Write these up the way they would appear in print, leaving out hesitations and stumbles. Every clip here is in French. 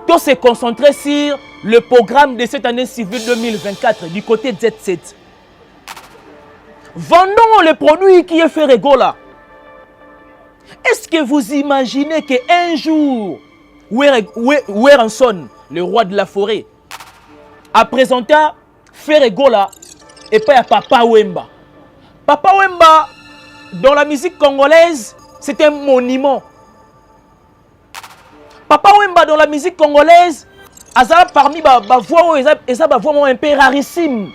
Tout se concentrer sur le programme de cette année civile 2024 du côté Z7. Vendons le produit qui est fait Regola. Est-ce que vous imaginez qu'un jour, Weranson, le roi de la forêt, a présenté Ferregola et pas à Papa Wemba. Papa Wemba, dans la musique congolaise, c'est un monument. Papa Wemba, dans la musique congolaise, Azala parmi les voix un peu rarissime.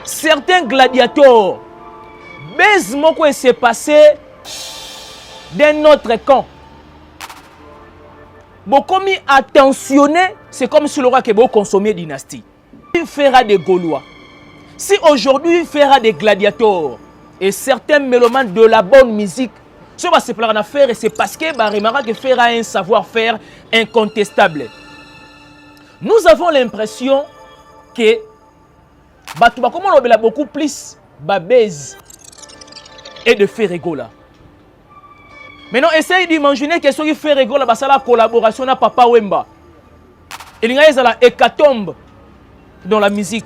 Certains gladiateurs, baise moko s'est passé d'un autre camp. Beaucoup mis attentionné, c'est comme si le roi qui veut consommer dynastie. Il fera des Gaulois. Si aujourd'hui il fera des gladiateurs et certains mélomanes de la bonne musique, ce va se plaire en affaire et c'est parce que Barimara qui fera un savoir-faire incontestable. Nous avons l'impression que comment on a beaucoup plus babèze et de Ferregola. Maintenant, essayez d'imaginer que ce qui fait Ferregola, c'est la collaboration avec Papa Wemba. Il y a une hécatombe dans la musique.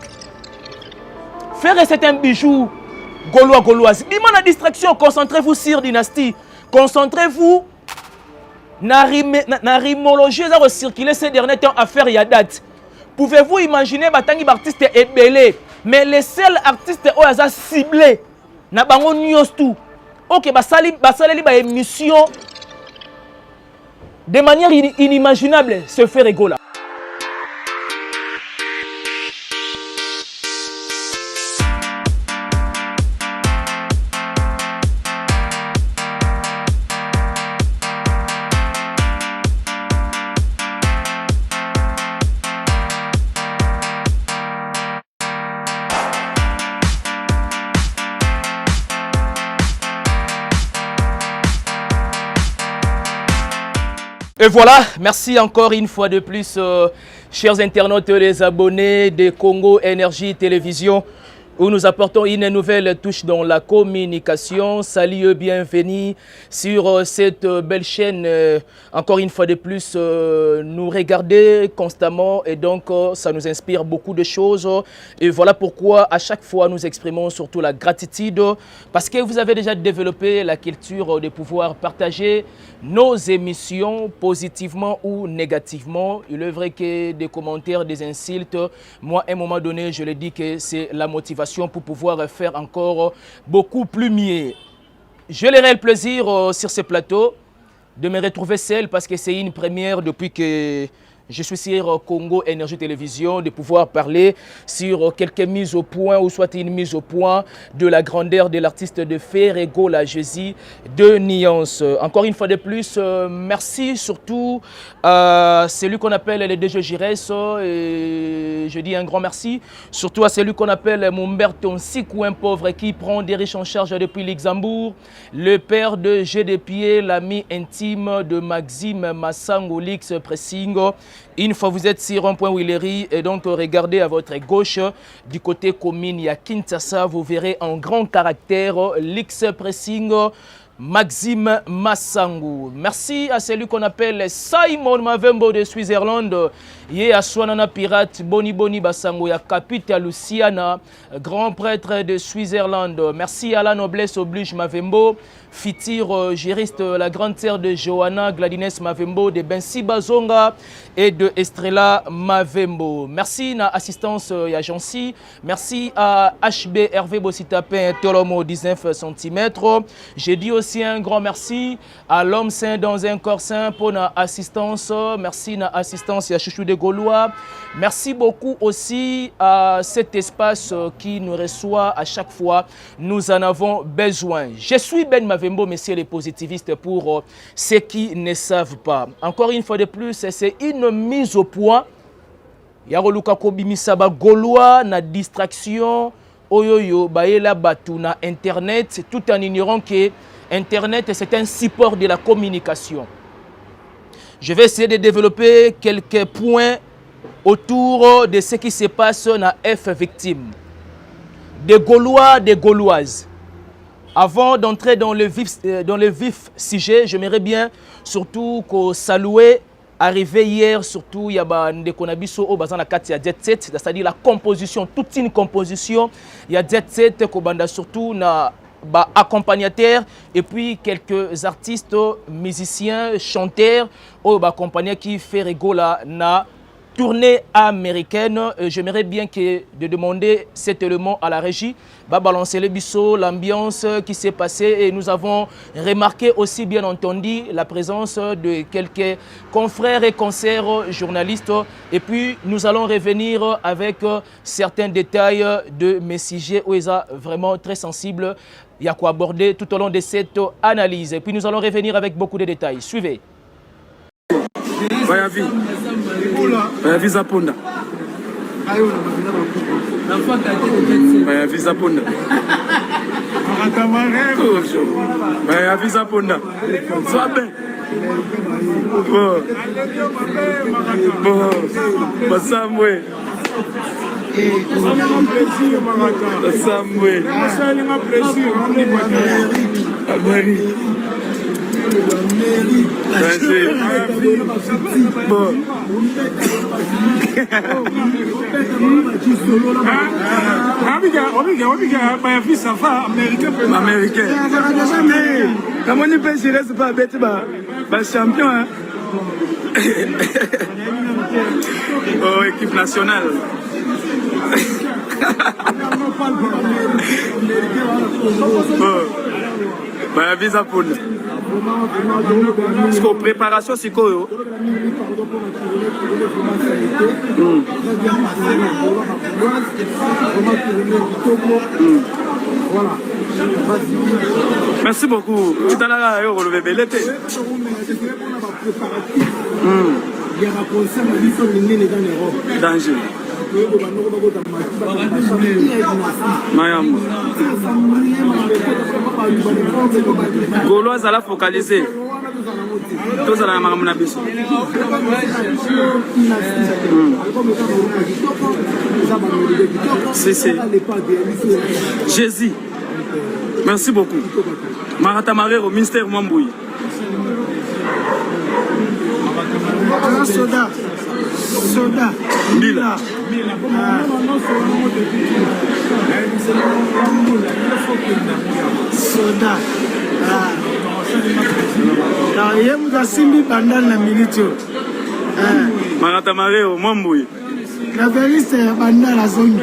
Faire c'est un bijou gaulois-gauloise. Dis-moi la distraction, concentrez-vous sur dynastie. Concentrez-vous dans la rimologie qui a circulé ces derniers temps à faire Yadat. Pouvez-vous imaginer que l'artiste est belé, mais les seuls artistes qui sont ciblés, na bango news tout. Ok, basali émission de manière inimaginable se fait Regola. Et voilà, merci encore une fois de plus, chers internautes, les abonnés de Congo Énergie Télévision, où nous apportons une nouvelle touche dans la communication. Salut, bienvenue sur cette belle chaîne. Encore une fois de plus, nous regarder constamment et donc ça nous inspire beaucoup de choses. Et voilà pourquoi à chaque fois nous exprimons surtout la gratitude parce que vous avez déjà développé la culture de pouvoir partager nos émissions positivement ou négativement. Il est vrai que des commentaires, des insultes, moi à un moment donné je le dis que c'est la motivation pour pouvoir faire encore beaucoup plus mieux. Je l'aurai le plaisir sur ce plateau de me retrouver seul parce que c'est une première depuis que je suis sur Congo Énergie Télévision, de pouvoir parler sur quelques mises au point ou soit une mise au point de la grandeur de l'artiste de Ferregola Jésus de Nuance. Encore une fois de plus, merci surtout à celui qu'on appelle le DG Giresse et je dis un grand merci, surtout à celui qu'on appelle Mumberto Nsikou, un pauvre qui prend des riches en charge depuis Luxembourg, le père de G de Pied, l'ami intime de Maxime Massango Lix Pressing. Une fois vous êtes sur un point Willery et donc regardez à votre gauche du côté commune, il y a Kinshasa, vous verrez en grand caractère l'X Pressing Maxime Massango. Merci à celui qu'on appelle Simon Mavembo de Switzerland. Yé à Swanana Pirate, Boni Boni Basango, ya Capita Luciana, grand prêtre de Switzerland. Merci à la noblesse oblige Mavembo. Fitir, juriste, la grande sœur de Johanna Gladines Mavembo, de Bensi Bazonga et de Estrella Mavembo. Merci à l'assistance Yajansi. Merci à HB Hervé Bossitapin, Tolomo 19 cm. J'ai dit aussi aussi un grand merci à l'homme saint dans un corps saint pour notre assistance. Merci na assistance à Chouchou de Gaulois. Merci beaucoup aussi à cet espace qui nous reçoit à chaque fois. Nous en avons besoin. Je suis Ben Mavembo, messieurs les positivistes, pour ceux qui ne savent pas. Encore une fois de plus, c'est une mise au point. Yaroluka kobimisa ba Gaulois na distraction. Oyoyo baela batu na internet, tout en ignorant que internet c'est un support de la communication. Je vais essayer de développer quelques points autour de ce qui se passe na F victime. Des Gaulois, des Gauloises. Avant d'entrer dans le vif sujet, j'aimerais bien surtout que saluer arrivé hier, surtout, il y a des konabiso au bazan la 4 il y a jet set, c'est-à-dire la composition, toute une composition. Il y a jet set, kobanda surtout na accompagnateur et puis quelques artistes, musiciens, chanteurs, au accompagnateur qui fait rigola na tournée américaine. J'aimerais bien de demander cet élément à la régie. Balancer le biseau, l'ambiance qui s'est passée et nous avons remarqué aussi bien entendu la présence de quelques confrères et consoeurs journalistes et puis nous allons revenir avec certains détails de mes sujets où ils sont vraiment très sensibles. Il y a quoi aborder tout au long de cette analyse et puis nous allons revenir avec beaucoup de détails. Suivez. Bayavi Zaponda. Bayavi Zaponda. Bayavi Zaponda. Sois bien. Bon. Basamwe. Basamwe. Amérique. Bon. Américain. Comment on peut gérer ce pas bête champion hein? Oh, équipe nationale. Bah, visa pour nous. Parce que préparation, c'est quoi? Voilà. Merci beaucoup. Tout à l'heure, on relevé l'été. Danger. Gaulois à la focaliser. Tous à la maramounabiso. C'est Jésus. Merci beaucoup. Marata Marero, ministère Mamboui. Soda. Mila. Soda. Simbi bandal na milito. Marata Mareo, Mamboui. La vérité bandal la zone.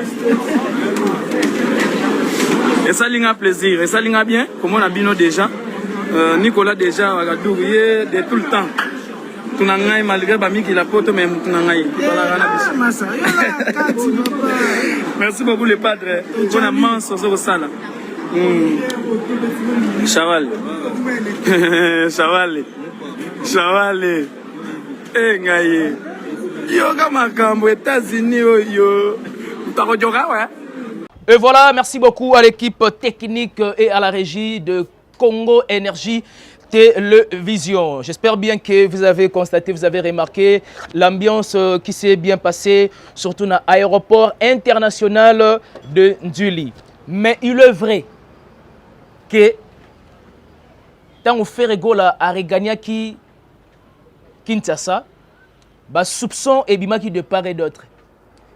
Et ça linga plaisir, et ça linga bien, comme on a bino déjà. Nicolas déjà a douillé de tout le temps. Tunangai malgré Bami qui la porte même Tunangai. Merci beaucoup les padres. On a manso au sala. Chaval. Chaval. Eh ngaye. Yo kama kambo États-Unis yo. Utakojoka ouais. Et voilà, merci beaucoup à l'équipe technique et à la régie de Congo Énergie Télévision. J'espère bien que vous avez constaté, vous avez remarqué l'ambiance qui s'est bien passée, surtout dans l'aéroport international de Ndjuli. Mais il est vrai que tant on fait rigola à regagner qui Kinshasa, bah soupçon et bimaki de part et d'autre.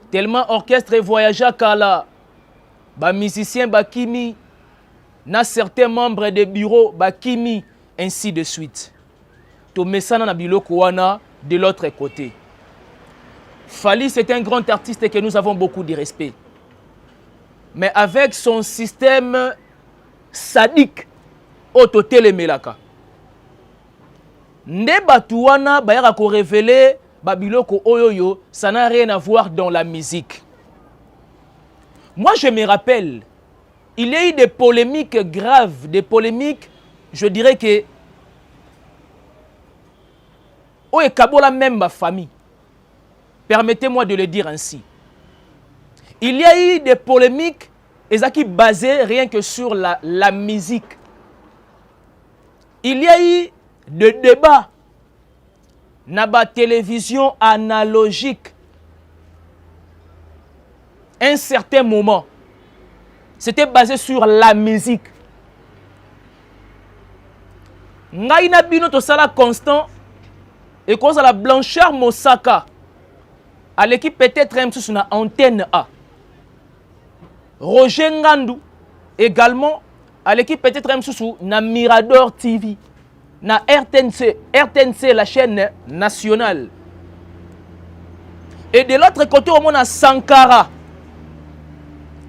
Tellement orchestre et voyageur kala, bah musicien bah kimi, na certains membres des bureaux bah kimi, ainsi de suite. To mesana na biloko wana de l'autre côté. Fally c'est un grand artiste que nous avons beaucoup de respect. Mais avec son système sadique, ototele melaka. Nde batu wana bayaka ko révéler babiloko oyoyo, ça n'a rien à voir dans la musique. Moi je me rappelle, il y a eu des polémiques graves, des polémiques, je dirais que oh, et Kabola même ma famille. Permettez-moi de le dire ainsi. Il y a eu des polémiques qui basées rien que sur la musique. Il y a eu des débats dans la télévision analogique. Un certain moment, c'était basé sur la musique. Ngaina bino to sala constant et cause à la Blanchard Mosaka à l'équipe peut-être même sur la antenne A. Roger Ngandou également à l'équipe peut-être même sur na Mirador TV, na RTNC la chaîne nationale. Et de l'autre côté on a Sankara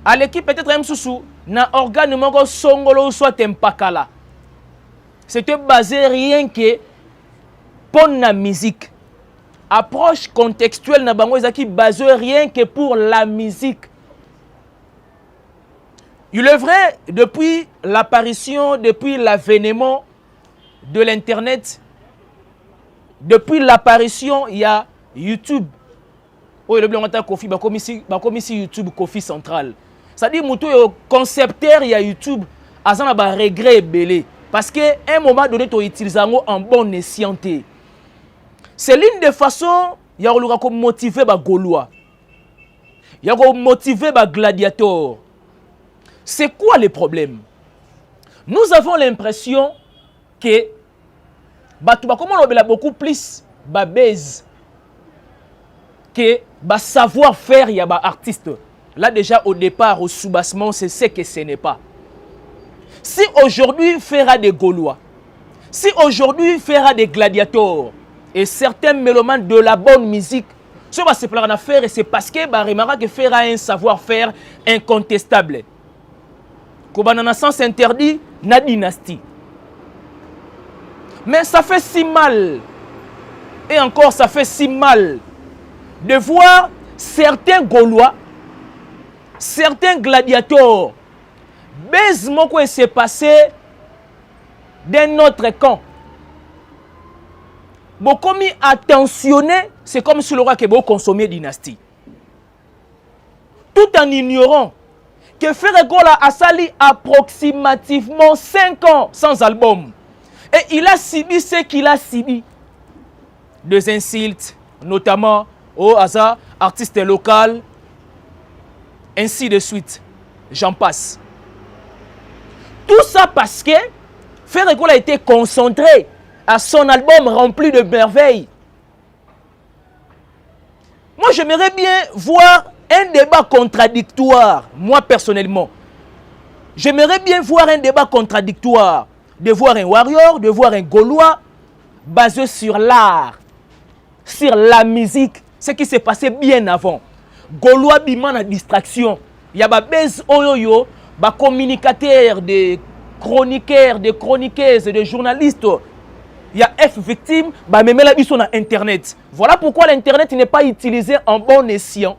à l'équipe peut-être même sur na organe moko songolo soit Tempakala. C'était basé rien que pour la musique. Approche contextuelle na bango ezaki basé rien que pour la musique. Il est vrai, depuis l'apparition, depuis l'avènement de l'internet, depuis l'apparition, il y a YouTube. Oh, il y a Kofi, comme ici YouTube Kofi central. C'est-à-dire que le concepteur il y a YouTube, azan a ba regret belé parce que un moment donné tu utilises en bon escient. C'est l'une des façons il y a motiver ba Gaulois. Il y a motiver ba gladiateur. C'est quoi le problème? Nous avons l'impression que comment on a beaucoup plus ba base que ba savoir-faire il y a ba artiste. Là déjà au départ au soubassement c'est ce que ce n'est pas. Si aujourd'hui fera des Gaulois, si aujourd'hui fera des gladiateurs et certains mélomanes de la bonne musique, ce va se plaire en affaire et c'est parce que bah remarquera que fera un savoir-faire incontestable. Kobanana sens interdit na dynastie. Mais ça fait si mal. Et encore ça fait si mal de voir certains Gaulois, certains gladiateurs, baisement quoi s'est passé d'un autre camp. Bon, comme attentionné, c'est comme si le roi qui est consommé dynastie. Tout en ignorant que Ferregola a sali approximativement 5 ans sans album. Et il a subi ce qu'il a subi. Des insultes, notamment au hasard, artistes locaux, ainsi de suite. J'en passe. Tout ça parce que Ferregola a été concentré à son album rempli de merveilles. Moi, j'aimerais bien voir un débat contradictoire, moi personnellement. J'aimerais bien voir un débat contradictoire. De voir un warrior, de voir un Gaulois basé sur l'art, sur la musique, ce qui s'est passé bien avant. Gaulois biman à distraction. Il y a des oyoyo, des communicateurs, des chroniqueurs, des chroniqueuses, des journalistes. Il y a F victime, même là ils sont sur internet. Voilà pourquoi l'internet n'est pas utilisé en bon escient.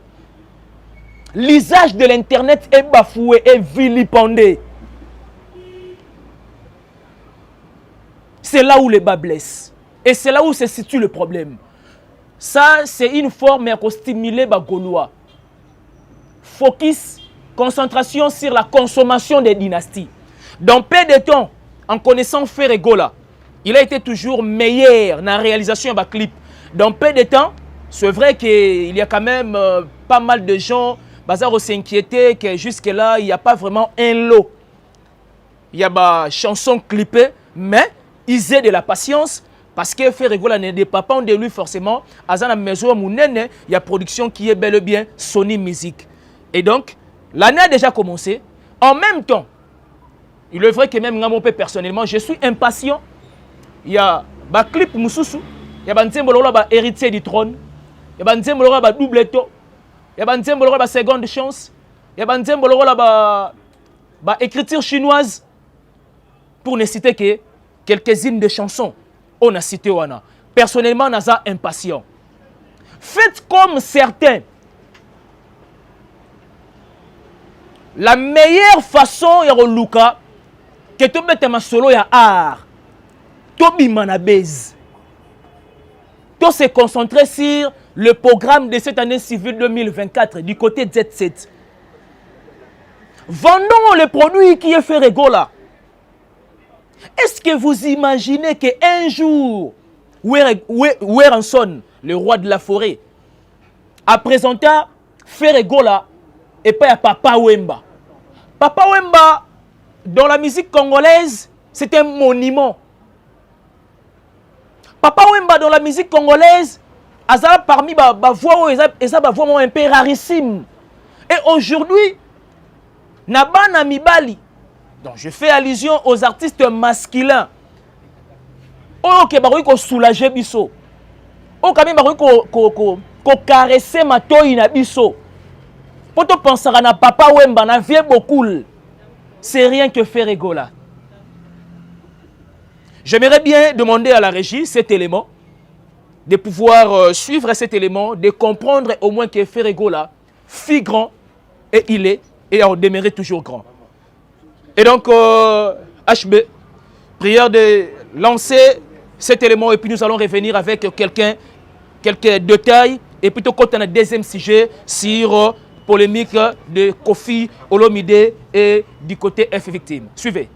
L'usage de l'internet est bafoué et vilipendé. C'est là où les bas blessent. Et c'est là où se situe le problème. Ça, c'est une forme pour stimuler les Gaulois. Focus, concentration sur la consommation des dynasties. Dans peu de temps, en connaissant Ferregola, il a été toujours meilleur dans la réalisation d'un clip. Dans peu de temps, c'est vrai qu'il y a quand même pas mal de gens qui s'inquiétaient que jusque-là, il n'y a pas vraiment un lot. Il y a des chansons clippées, mais ils aient de la patience parce que Ferregola ne dépend pas de lui forcément. À la maison, il y a production qui est bel et bien Sony Music. Et donc, l'année a déjà commencé. En même temps, il est vrai que même moi, personnellement, je suis impatient. Il y a des clips Moussoussou, il y a des héritier du trône, il y a des double to, il y a des seconde chance, il y a des écriture chinoise. pour ne citer que quelques-unes de chansons. On a cité Wana. Personnellement, Naza impatient. Faites comme certains. La meilleure façon ya Luka que tu mettes ma solo ya art. Tobi Manabez. Tu se concentrer sur le programme de cette année civile 2024 du côté Z7. Vendons le produit qui est fait Regola. Est-ce que vous imaginez qu'un jour, Weranson, le roi de la forêt, a présenté Ferregola et pas à Papa Wemba. Papa Wemba, dans la musique congolaise, c'est un monument. Papa Wemba, dans la musique congolaise, Azala parmi les voix un peu rarissime. Et aujourd'hui, Nabana Mibali, donc je fais allusion aux artistes masculins. Oh, qui va soulager biso. Oh, quand même, ko caresser ma toy na biso. Pour te penser à na Papa Wemba, na vieux beaucoup. C'est rien que faire Regola. J'aimerais bien demander à la régie cet élément, de pouvoir suivre cet élément, de comprendre au moins que Ferregola fit grand et il est et en demeurait toujours grand. Et donc, HB, prière de lancer cet élément et puis nous allons revenir avec quelques détails et plutôt quand on a un deuxième sujet sur polémique de Kofi Olomide et du côté F victime. Suivez.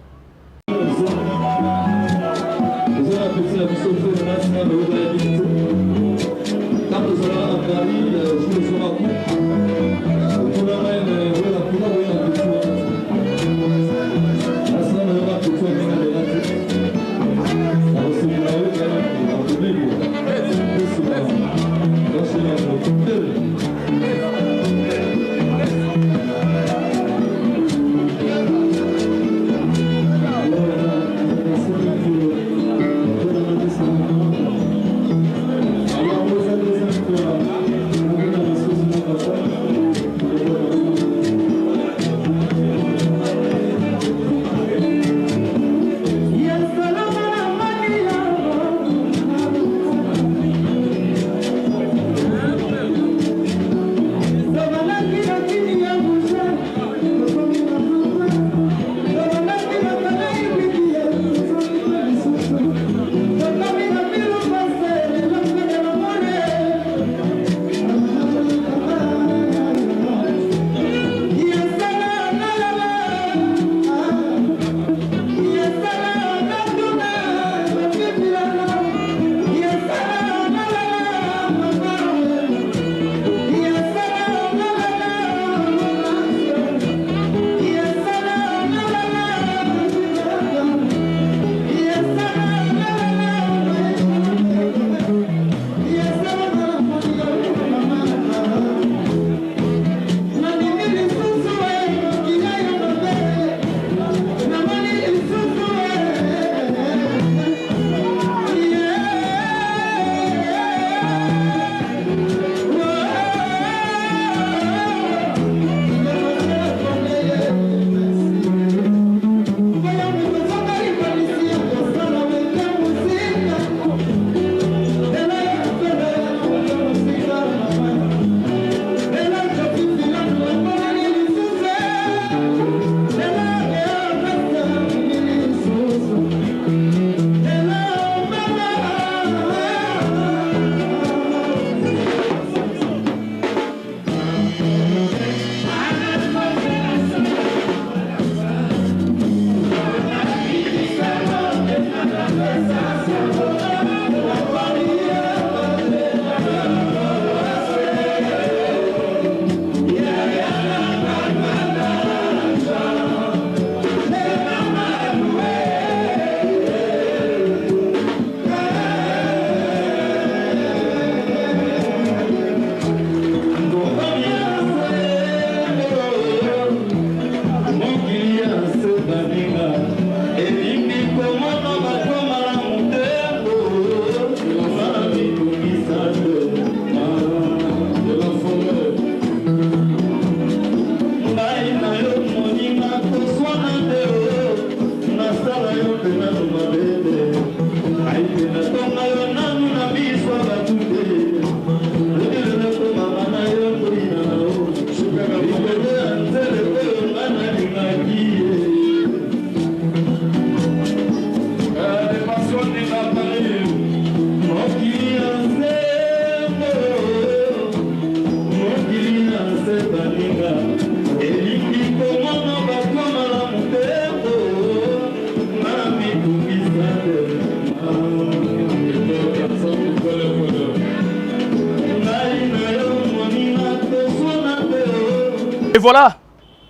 voilà,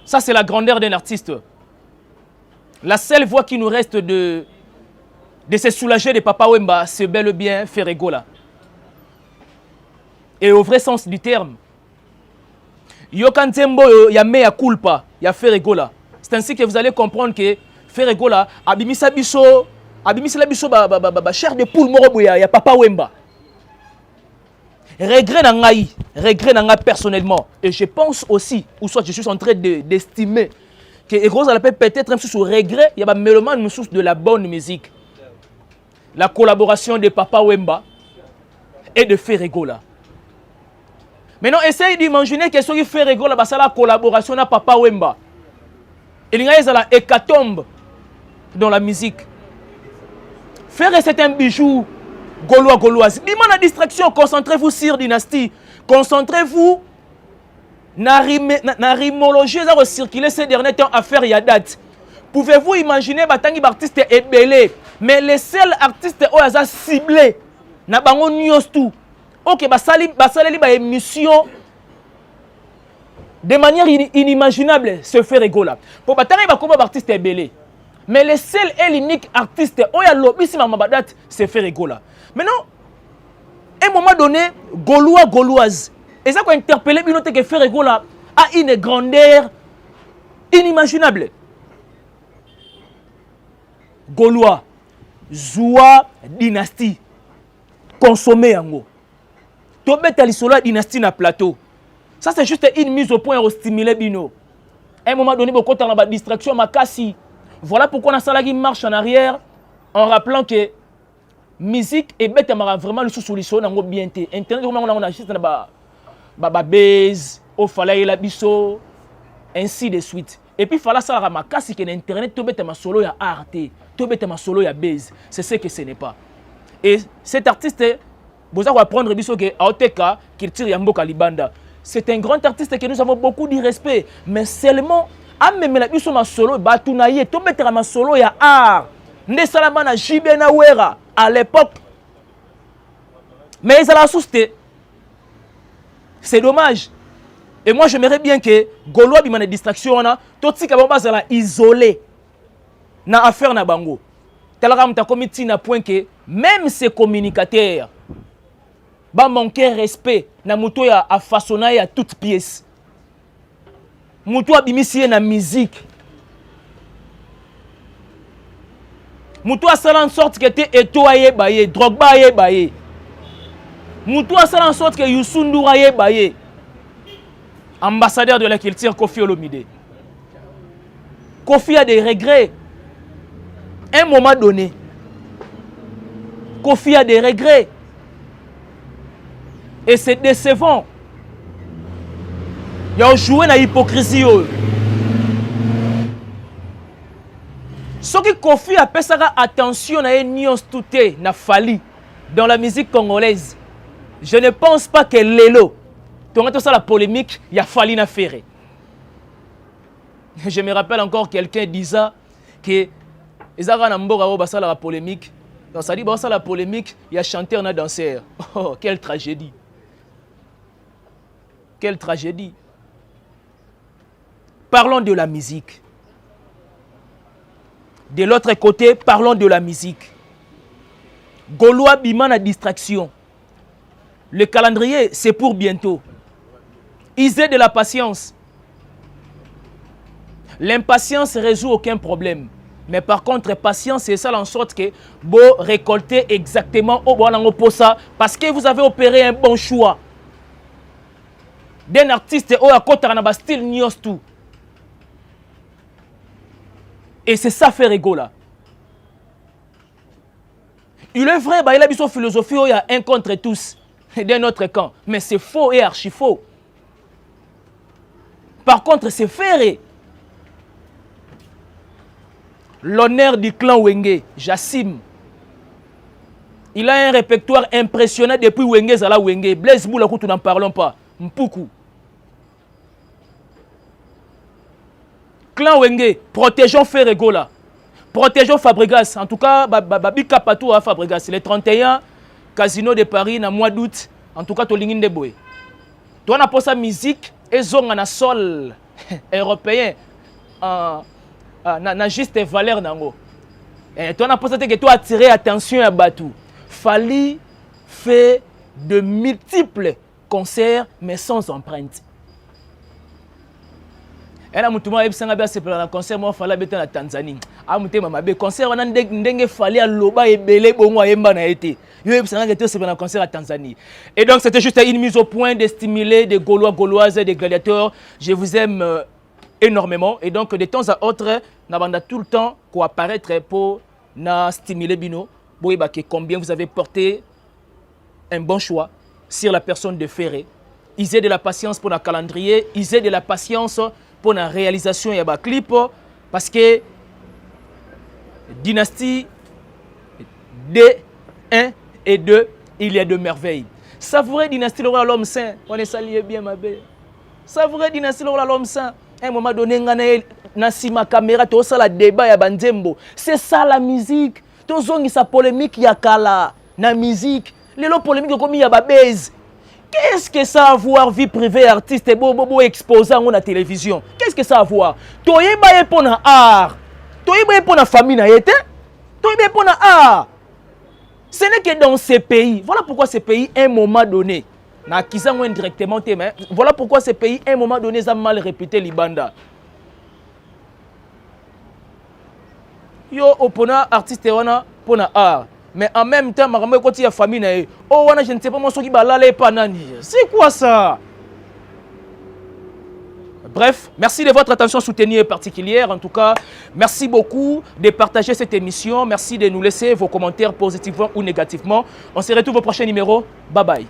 ça c'est la grandeur d'un artiste. La seule voie qui nous reste de se soulager de Papa Wemba, c'est bel et bien Ferregola. Et au vrai sens du terme. Yokantembo ya mea culpa, ya Ferregola. C'est ainsi que vous allez comprendre que Ferregola abimisa biso chair de poule morobo ya Papa Wemba. Regret n'a personnellement. Et je pense aussi, ou soit je suis en train d'estimer que Egroz appelle peut-être un sous regret, il y a un mélomane nous source de la bonne musique. La collaboration de Papa Wemba et de Ferregola. Maintenant, essayez d'imaginer que ce qui Ferregola, c'est la collaboration de Papa Wemba. Il y a une hécatombe dans la musique. Faire c'est un bijou gauloise. Dis-moi la distraction, concentrez-vous sur Dynastie. Concentrez-vous na rimologie qui a circulé ces derniers temps à faire ya date. Pouvez-vous imaginer batangi artiste ebelé, mais les seuls artistes qui ont ciblé na bango news tout. OK, basali ba émission de manière inimaginable se fait rigoler. Pour batangi ba comme artiste ebelé. Mais les seuls et l'unique artiste qui a lobby si ma date se fait rigoler. Maintenant, à un moment donné, gauloise. Et ça qu'on interpellé Binote que Ferregola a une grandeur inimaginable. Gaulois, Zoua, Dynastie, consommer yango. Tobet alisola Dynastie na plateau. Ça c'est juste une mise au point pour stimuler Bino. À un moment donné, beaucoup de la distraction makasi. Voilà pourquoi on a ça qui marche en arrière en rappelant que musique et bête vraiment le sous-solution dans bien té. Internet on a juste na ba base, au fallait la biso, ainsi de suite. Et puis fallait ça la makasi que internet to bête ma solo ya arte, to bête ma solo ya base. C'est ce que ce n'est pas. Et cet artiste vous allez apprendre biso que Aoteka qui tire Yamboka Libanda. C'est un grand artiste que nous avons beaucoup de respect, mais seulement a même la biso ma solo batunaye, to bête ma solo ya art. Nde salamana Jibena Wera à l'époque. Mais ils allaient asuster. C'est dommage. Et moi, j'aimerais bien que Gaulois bimane distraction na toti kabamba zala isolé na affaire na bango. Telaka mta comité na point que même ces communicateurs ba manquer respect na muto ya a façonner à toute pièce. Muto abimisi na musique. Muto a fait en sorte que tu es étoilé, baye, Drogba ye baye. Muto a fait en sorte que Youssou Ndour ye baye. Ambassadeur de la culture Kofi Olomide. Kofi a des regrets. À un moment donné, Kofi a des regrets. Et c'est décevant. Il y a joué dans l'hypocrisie. Ce qui Kofi a fait attention à une nuance tout na fali dans la musique congolaise. Je ne pense pas que Lelo, tu as ça la polémique, il y a fallu na faire. Je me rappelle encore quelqu'un disant que Ezara Namboga basa la polémique. Donc ça dit basa la polémique, il y a chanteur na danseur. Oh, quelle tragédie. Quelle tragédie. Parlons de la musique. De l'autre côté, parlons de la musique. Gaulois Biman à distraction. Le calendrier, c'est pour bientôt. Ils aient de la patience. L'impatience ne résout aucun problème. Mais par contre, patience, c'est ça en sorte que vous récoltez exactement au bon posa parce que vous avez opéré un bon choix. D'un artiste au à côté de style news tout. Et c'est ça fait rigoler. Il est vrai, il a une philosophie où il y a un contre tous d'un autre camp. Mais c'est faux et archi faux. Par contre, c'est ferré. L'honneur du clan Wenge, Jassim. Il a un répertoire impressionnant depuis Wenge Zala Wenge. Blaise Boulakou, nous n'en parlons pas. Mpoukou. Clan Wenge, protégeons Ferregola. Protégeons Fabregas. En tout cas, Bika Patou à Fabregas. Le 31, Casino de Paris, dans le mois d'août. En tout cas, tu as de boy. Tu as sa musique et zong na sol. européen na juste valeur nango. Et toi, on a pensé que toi attirer attention à Batou. Fali fait de multiples concerts, mais sans empreinte. Et là, je suis un concert moi fala beta na Tanzanie. Ah muté mama be concert wana ndenge fali aloba ebele bongo ayemba na été. Yo ebisanga que c'est un concert à Tanzanie. Et donc c'était juste une mise au point de stimuler des Gaulois, Gauloises, des gladiateurs. Je vous aime énormément et donc de temps à autre n'abanda tout le temps quoi apparaître pour na stimuler bino. Boyeba que combien vous avez porté un bon choix sur la personne de Ferré. Ils aient de la patience pour le calendrier, ils aient de la patience pour la réalisation de clip parce que Dynastie 1 et 2, il y a de merveilles. Savourez Dynastie le roi l'homme saint, on est salié bien ma belle. Savourez Dynastie le roi l'homme saint. À un moment donné, on ma caméra, tout ça la débat ya bandembo. C'est ça la musique. Tout ça sa polémique ya kala na musique. Les polémiques comme il y a baise. Qu'est-ce que ça a à voir vie privée artiste et bobo exposant à la télévision? Qu'est-ce que ça a à voir? Toi y est pour na art. Toi y est pour na famille na été. Toi y est pour na art. Ce n'est que dans ces pays. Voilà pourquoi ces pays à un moment donné na kizango indirectement mais voilà pourquoi ces pays à un moment donné ça mal réputé Libanda. Yo opona artiste wana pour na art. Mais en même temps, quand il y a famille, oh, je ne sais pas, moi, ce qui est pas nani. C'est quoi ça? Bref, merci de votre attention soutenue et particulière. En tout cas, merci beaucoup de partager cette émission. Merci de nous laisser vos commentaires positivement ou négativement. On se retrouve au prochain numéro. Bye bye.